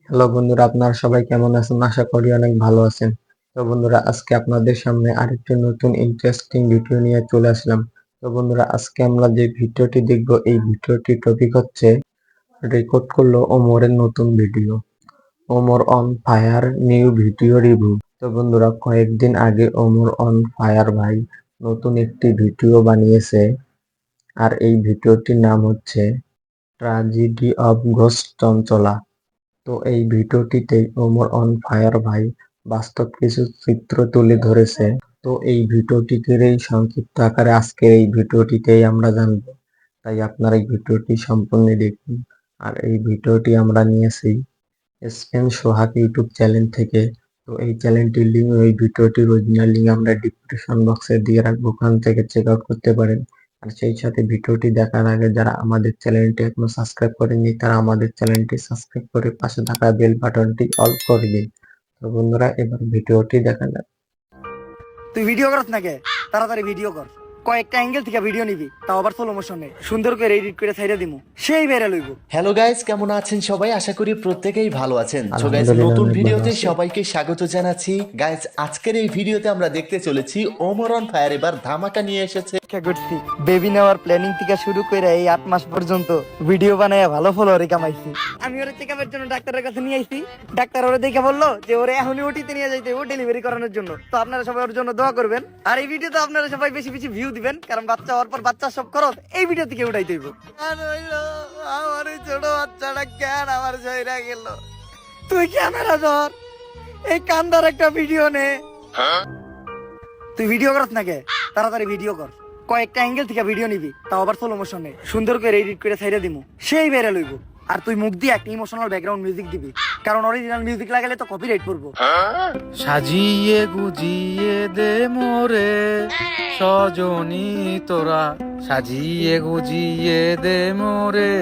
Hello বন্ধুরা, আপনারা সবাই কেমন আছেন? আশা করি অনেক ভালো আছেন। তো বন্ধুরা, আজকে আপনাদের সামনে আরেকটি নতুন ইন্টারেস্টিং ভিডিও নিয়ে চলে আসলাম। তো বন্ধুরা, আজকে আমরা যে ভিডিওটি দেখব, এই ভিডিওটির টপিক হচ্ছে রেকর্ড করলো ওমরের নতুন video, Omar on fire new video review. তো বন্ধুরা, কয়েকদিন আগে ওমর অন ফায়ার ভাই নতুন একটি ভিডিও বানিয়েছে, আর এই ভিডিওটির নাম হচ্ছে ট্র্যাজেডি অফ ঘোস্ট চঞ্চলা। তো এই ভিডিওটিতে ওমর অন ফায়ার ভাই বাস্তব কিছু চিত্র তুলে ধরেছে। তো এই ভিডিওটির এই সংক্ষিপ্ত আকারে আজকের এই ভিডিওটিতেই আমরা জানবো, তাই আপনারা এই ভিডিওটি সম্পূর্ণ দেখুন। আর এই ভিডিওটি আমরা নিয়েছি স্পেন সোহাগ ইউটিউব চ্যানেল থেকে। তো এই চ্যানেলটির লিঙ্ক, এই ভিডিওটির অরিজিনাল লিঙ্ক আমরা ডিসক্রিপশন বক্সে দিয়ে রাখবো, ওখান থেকে চেক আউট করতে পারেন। আর সেই সাথে ভিডিওটি দেখার আগে যারা আমাদের চ্যানেলটি এখনো সাবস্ক্রাইব করেননি, তারা আমাদের চ্যানেলটি সাবস্ক্রাইব করে পাশে থাকা বেল বাটনটি অল করে দিন। তো বন্ধুরা, এবার ভিডিওটি দেখা যাক। তুই ভিডিও করছ নাকি? তাড়াতাড়ি ভিডিও কর। কয়েকটা অ্যাঙ্গেল থেকে ভিডিও নিবি, তাও আবার স্লো মোশনে, সুন্দর করে এডিট করে ছাইড়া দিমু, সেই ভাইরাল হইব। হ্যালো গাইস, কেমন আছেন সবাই? আশা করি প্রত্যেকেই ভালো আছেন। সো গাইস, আলহামদুলিল্লাহ নতুন অনেক ভালো ভিডিওতে আছি। সবাইকে স্বাগত জানাচ্ছি। গাইস, আজকের এই ভিডিওতে আমরা দেখতে চলেছি ওমর অন ফায়ার এবার ধামাকা নিয়ে এসেছে। করছি বেবি নেওয়ার প্ল্যানিং থেকে শুরু করে এই 8 মাস পর্যন্ত ভিডিও বানায় ভালো ফলোয়ারে কামাইছি। আমি ওরে চেকআপের জন্য ডাক্তারের কাছে নিয়ে আইছি। ডাক্তার ওরে দেখে বললো যে ওরে এখনই ওটিতে নিয়ে যাইতে, ও ডেলিভারি করানোর জন্য। তো আপনারা সবাই ওর জন্য দোয়া করবেন। আর এই ভিডিওতে আপনারা সবাই বেশি বেশি ভিউ দিবেন, কারণ বাচ্চা হওয়ার পর বাচ্চা সব খরচ এই ভিডিও থেকে উঠাইতে হইব। আর হইলো আমার এই ছোট বাচ্চাটা কেন আমার জয়রা গেল। তুই ক্যামেরা ধর, এই কান্দার একটা ভিডিও নে। তুই ভিডিও করছ নাকি? তাড়াতাড়ি ভিডিও কর। কয়েকটা অ্যাঙ্গেল থেকে ভিডিও নিবি, তাও আবার স্লো মোশনে, সুন্দর করে এডিট করে ছাইড়া দিমু, সেই ভাইরাল হইব। আর তুই মুখ দিয়ে একটা ইমোশনাল ব্যাকগ্রাউন্ড মিউজিক দিবি, কারণ অরিজিনাল মিউজিক লাগালে তো কপিরাইট পড়বো। সাজিয়ে গুজিয়ে দে মোরে সজনী তোরা, সাজিয়ে গুজিয়ে দে মোরে।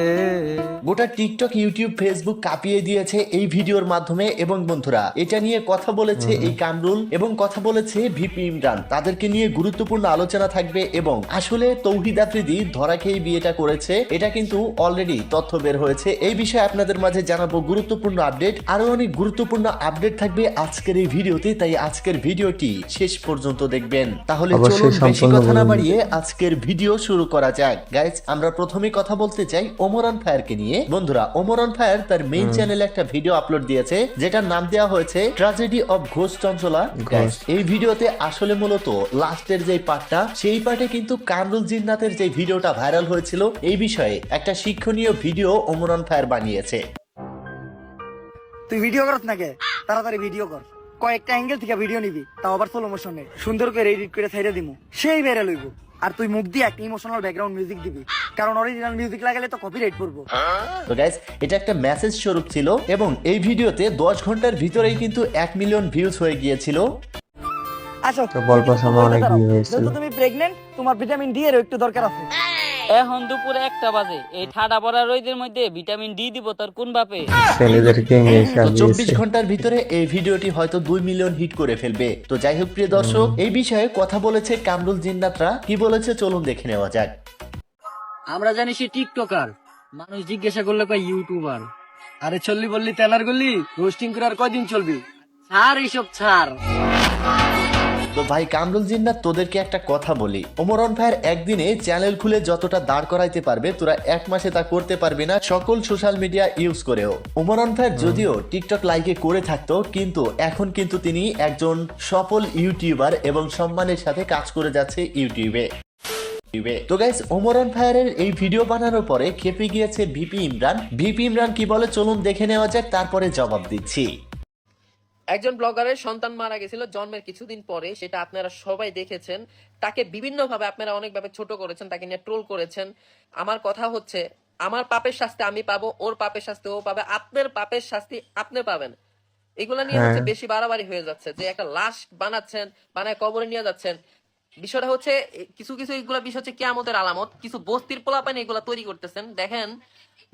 গোটা টিকটক, ইউটিউব, ফেসবুক কাঁপিয়ে দিয়েছে এই ভিডিওর মাধ্যমে। এবং বন্ধুরা, এটা নিয়ে কথা বলেছে এই কামরুল এবং কথা বলেছে ভিপি ইমরান। তাদেরকে নিয়ে গুরুত্বপূর্ণ আলোচনা থাকবে। এবং আসলে তৌহিদ আফ্রিদি ধরা খেয়ে বিয়েটা করেছে, এটা কিন্তু অলরেডি তথ্য বের হয়েছে। এই বিষয়ে আপনাদের মাঝে জানাবো গুরুত্বপূর্ণ আপডেট। আরো অনেক গুরুত্বপূর্ণ আপডেট থাকবে আজকের এই ভিডিওতে, তাই আজকের ভিডিওটি শেষ পর্যন্ত দেখবেন। তাহলে অবশ্যই চলুন বেশি সম্পূর্ণ কথা না বলুন। বাড়িয়ে আজকের ভিডিও শুরু করা যাক। গাইজ, আমরা প্রথমে কথা বলতে চাই ওমর অন ফায়ারকে নিয়ে। বন্ধুরা, ওমর অন ফায়ার তার মেইন চ্যানেলে একটা ভিডিও আপলোড দিয়েছে, যেটার নাম দেওয়া হয়েছে tragedy of ghost Chanchala. Guys, এই ভিডিওতে আসলে মূলত লাস্টের যে পার্টটা, সেই পার্টে কিন্তু কামরুল জিন্নাতের যে ভিডিওটা ভাইরাল হয়েছিল, এই বিষয়ে একটা শিক্ষণীয় ভিডিও ওমর অন ফায়ার বানিয়েছে। তুই ভিডিও করছ নাকি? তাড়াতাড়ি ভিডিও কর। কয়েকটা অ্যাঙ্গেল থেকে ভিডিও নিবি, তাও আবার স্লো মোশনে, সুন্দর করে এডিট করে ছাইড়া দিমু, সেই ভাইরাল হইব। আর তুই মুখ দিয়ে একটা ইমোশনাল ব্যাকগ্রাউন্ড মিউজিক দিবি, কারণ অরিজিনাল মিউজিক লাগালে তো কপিরাইট পড়বো। তো গাইস, এটা একটা মেসেজ স্বরূপ ছিল এবং এই ভিডিওতে 10 ঘন্টার ভিতরেই কিন্তু 1 মিলিয়ন ভিউজ হয়ে গিয়েছিল। আসো, তো অল্প সময় অনেক ভিউ হয়েছিল। যেহেতু তুমি প্রেগন্যান্ট, তোমার ভিটামিন ডি এর একটু দরকার আছে। এখন দুপুরে 1টা বাজে, এই ঠাডা পড়া রোদের মধ্যে ভিটামিন ডি দিব তোর কোন বাপে? ছেলেদেরকে নিয়ে তো 24 সাজিয়েছে। ঘন্টার ভিতরে এই ভিডিওটি হয়তো 2 মিলিয়ন হিট করে ফেলবে। তো যাই হোক প্রিয় দর্শক, এই বিষয়ে কথা বলেছে কামরুল জিন্নাতরা। কি বলেছে চলুন দেখে নেওয়া যাক। আমরা জানি সে টিকটকার, মানুষ জিজ্ঞাসা করলে কয় ইউটিউবার। আরে চললি বললি তেলার গলি, রোস্টিং করে আর কয়দিন চলবি? ছাড় এইসব ছাড়। তো ভাই কামরুল জিন্নাত, তোদেরকে একটা কথা বলি, ওমর অন ফায়ার একদিনে চ্যানেল খুলে যতটা দাঁড় করাইতে পারবে, তোরা 1 মাসে তা করতে পারবি না সকল সোশ্যাল মিডিয়া ইউজ করেও। ওমর অন ফায়ার যদিও টিকটক লাইকে করে থাকতো, কিন্তু এখন কিন্তু তিনি একজন সফল ইউটিউবার এবং সম্মানের সাথে কাজ করে যাচ্ছে ইউটিউবে। তো গাইস, ওমর অন ফায়ারের এই ভিডিও বানানোর পরে খেপে গিয়েছে ভিপি ইমরান। ভিপি ইমরান কি বলে চলুন দেখে নেওয়া যাক, তারপরে জবাব দিচ্ছি। একজন ব্লগারের সন্তান মারা গেছিল জন্মের কিছুদিন পরে, সেটা আপনারা সবাই দেখেছেন। তাকে বিভিন্নভাবে আপনারা অনেকভাবে ছোট করেছেন, তাকে নিয়ে ট্রোল করেছেন। আমার কথা হচ্ছে, আমার পাপের শাস্তি আমি পাবো, ওর পাপের শাস্তি ও পাবে, আপনার পাপের শাস্তি আপনি পাবেন। এগুলা নিয়ে হচ্ছে বেশি বাড়াবাড়ি হয়ে যাচ্ছে, যে একটা লাশ বানাচ্ছেন, বানায় কবরে নিয়ে যাচ্ছেন। বিষয়টা হচ্ছে কিছু কিছু এগুলা বিষয় হচ্ছে কিয়ামতের আলামত। কিছু বস্তির পোলাপান এগুলা তৈরি করতেছেন। দেখেন,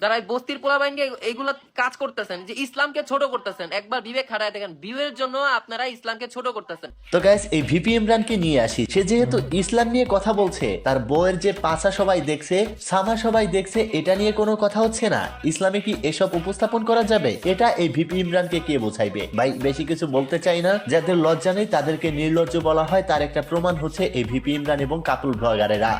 যারা এই বস্তির পোলাবাইনকে এইগুলা কাজ করতেছেন, যে ইসলামকে ছোট করতেছেন, একবার বিবেক খাটায় দেখেন, ভিউয়ের জন্য আপনারা ইসলামকে ছোট করতেছেন। তো গাইস, এই ভিপি ইমরানকে নিয়ে আসি। সে যেহেতু ইসলাম নিয়ে কথা বলছে, তার বউয়ের যে পাছা সবাই দেখছে, সামা সবাই দেখছে, এটা নিয়ে কোনো কথা হচ্ছে না। ইসলামে কি এসব উপস্থাপন করা যাবে? এটা এই ভিপি ইমরানকে কে বোঝাইবে? ভাই বেশি কিছু বলতে চাই না, যাদের লজ্জা নেই তাদেরকে নির্লজ্জ বলা হয়, তার একটা প্রমাণ হচ্ছে এই ভিপি ইমরান এবং কাপুল ব্লগারেরা।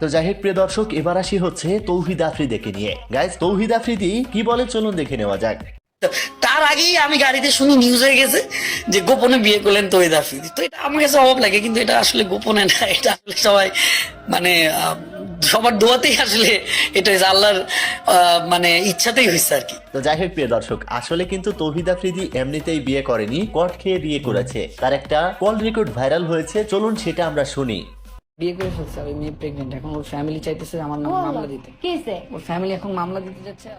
তো যাই হোক প্রিয় দর্শক, এবার আসি হচ্ছে তৌহিদ আফ্রিদিকে নিয়ে। গাইস, তৌহিদ আফ্রিদি কি বলে চলুন দেখে নেওয়া যাক। তার আগেই আমি গাড়িতে শুনি নিউজ হয়ে গেছে যে গোপনে বিয়ে করলেন তৌহিদ আফ্রিদি। তো এটা আমার কাছে অবাক লাগে, কিন্তু এটা আসলে গোপনে না, এটা আসলে সবাই মানে সবার দোয়াতেই আসলে এটা হয়েছে, আল্লাহর মানে ইচ্ছাতেই হয়েছে আর কি। তো যাই হোক প্রিয় দর্শক, আসলে কিন্তু তৌহিদ আফ্রিদি এমনিতেই বিয়ে করেনি, কট খেয়ে বিয়ে করেছে। তার একটা কল রেকর্ড ভাইরাল হয়েছে, চলুন সেটা আমরা শুনি। বিয়ে করে ফেলছে, ওই মেয়ে প্রেগনেন্ট, এখন ওর ফ্যামিলি চাইতেছে আমার নামে মামলা দিতে। ওর ফ্যামিলি এখন মামলা দিতে যাচ্ছে।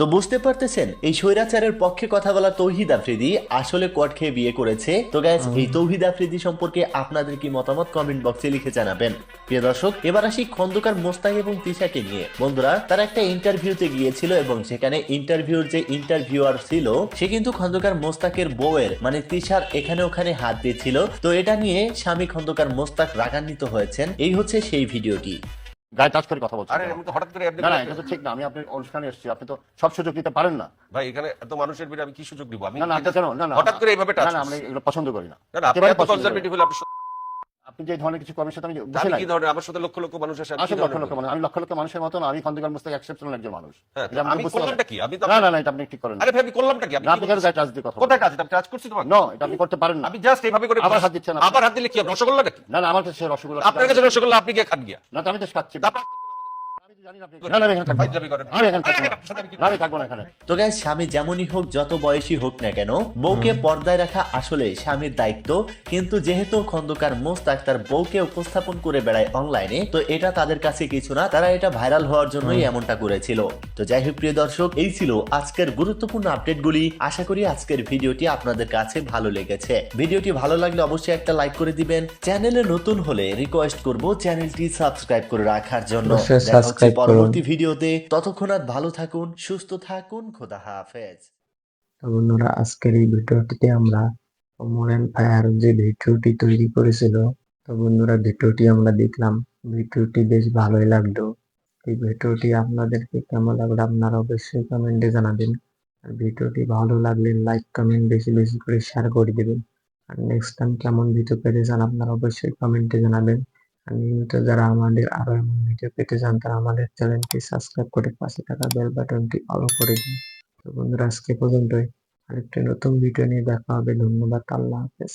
তো বুঝতে পারতেছেন, এই স্বৈরাচারের পক্ষে কথা বলা তৌহিদ আফ্রিদি আসলে কট খেয়ে বিয়ে করেছে। তো গাইস, এই তৌহিদ আফ্রিদি সম্পর্কে আপনাদের কি মতামত কমেন্ট বক্সে লিখে জানাবেন। প্রিয় দর্শক, এবার আসি খন্দকার মোস্তাক এবং তিশাকে নিয়ে। বন্ধুরা, তারা একটা ইন্টারভিউতে গিয়েছিল এবং সেখানে ইন্টারভিউর যে ইন্টারভিউয়ার ছিল সে কিন্তু খন্দকার মোস্তাকের বউয়ের মানে তিশার এখানে ওখানে হাত দিয়েছিল। তো এটা নিয়ে স্বামী খন্দকার মোস্তাক রাগান্বিত হয়েছেন। এই হচ্ছে সেই ভিডিওটি। গায়ে টাচ করে কথা বলছেন। আরে আমি তো হঠাৎ করে না না, এটা তো ঠিক না। আমি আপনার অনুষ্ঠানে এসেছি, আপনি তো সব সুযোগ দিতে পারেন না। ভাই এখানে এত মানুষের ভিড়ে আমি কি সুযোগ দিব? আমি না না, কেন? না না, হঠাৎ করে এইভাবে টাচ না না, আমরা এগুলো পছন্দ করি না। না, আপনি একেবারে এত পছন্দ করি না। কনজারভেটিভ হলে আপনি যে ধরনের কিছু করেন সেটা আমি বুঝি আমি নাই। কি ধরনের আমার সাথে লক্ষ লক্ষ মানুষ আসে, আমি কি আসলে লক্ষ ধরনের লক্ষ মানুষ, আমি লক্ষ লক্ষ মানুষের মতো না। আমি খন্দকার মোস্তাক এক্সেপশনাল একজন মানুষ। হ্যাঁ, এটা আমি বুঝতে করলামটা পারেন। কি? আমি তো না না না, এটা আপনি ঠিক করেন না। আরে ভাই আমি করলামটা কি? না, আপনি কেন গায়ে টাচ দিয়ে কথা বলেন? কোথায় কাজ? আমি টাচ করছি তোমাকে? নো, এটা আপনি করতে পারেন না। আমি জাস্ট এইভাবে করে আবার হাত দিচ্ছেন আপনি। আবার হাত দিলে কি হবে? রসগোল্লা নাকি? না না, আমার কাছে রসগোল্লা। আপনার কাছে রসগোল্লা, আপনি গিয়ে খান গিয়া। না তো আমি তো খাচ্ছি। তারপর আমি তো জানি না আপনি। না না, আমি এখানে থাকবো না। ফাইজলামি করেন। আমি এখানে থাকবো না। আপনার সাথে আমি কি না, আমি থাকবো না এখানে। তো গাইস, স্বামী যেমনই হোক, যত বয়সী হোক না কেন, বউকে পর্দায় রাখা আসলে স্বামীর দায়িত্ব। কিন্তু যেহেতু খন্দকার মোস্তাক তার বউকে উপস্থাপন করে বেড়ায় অনলাইনে, তো এটা তাদের কাছে কিছু না, তারা এটা ভাইরাল হওয়ার জন্যই এমনটা করেছিল। তো যাই হোক প্রিয় দর্শক, এই ছিল আজকের গুরুত্বপূর্ণ আপডেটগুলি। আশা করি আজকের ভিডিওটি আপনাদের কাছে ভালো লেগেছে। ভিডিওটি ভালো লাগলে অবশ্যই একটা লাইক করে দিবেন। চ্যানেলে নতুন হলে রিকোয়েস্ট করব চ্যানেলটি সাবস্ক্রাইব করে রাখার জন্য। অবশ্যই দেখা হচ্ছে সাবস্ক্রাইব করুন। পরবর্তী ভিডিওতে। ততক্ষণ আর ভালো থাকুন, সুস্থ থাকুন, খোদা হাফেজ। তো বন্ধুরা, আজকের এই ভিডিওটিতে আমরা ওমর ফায়ার যে ভিডিওটি তৈরি করেছিল, তো বন্ধুরা ভিডিওটি আমরা দেখলাম, ভিডিওটি বেশ ভালোই লাগলো। এই ভিডিওটি আপনাদেরকে কেমন লাগলো আপনারা অবশ্যই কমেন্টে জানাবেন। আর ভিডিওটি ভালো লাগলে লাইক কমেন্ট বেশি বেশি করে শেয়ার করে দেবেন। আর নেক্সট টাইম কেমন ভিডিও পেতে চান আপনারা অবশ্যই কমেন্টে জানাবেন। আর নিয়মিত যারা আমাদের আরো এমন ভিডিও পেতে চান তারা আমাদের চ্যানেলটি সাবস্ক্রাইব করে পাশে থাকা বেল বাটনটি অল করে দিন। তো বন্ধুরা, আজকে পর্যন্তই। আরেকটি নতুন ভিডিও নিয়ে দেখা হবে। ধন্যবাদ। আল্লাহ হাফেজ।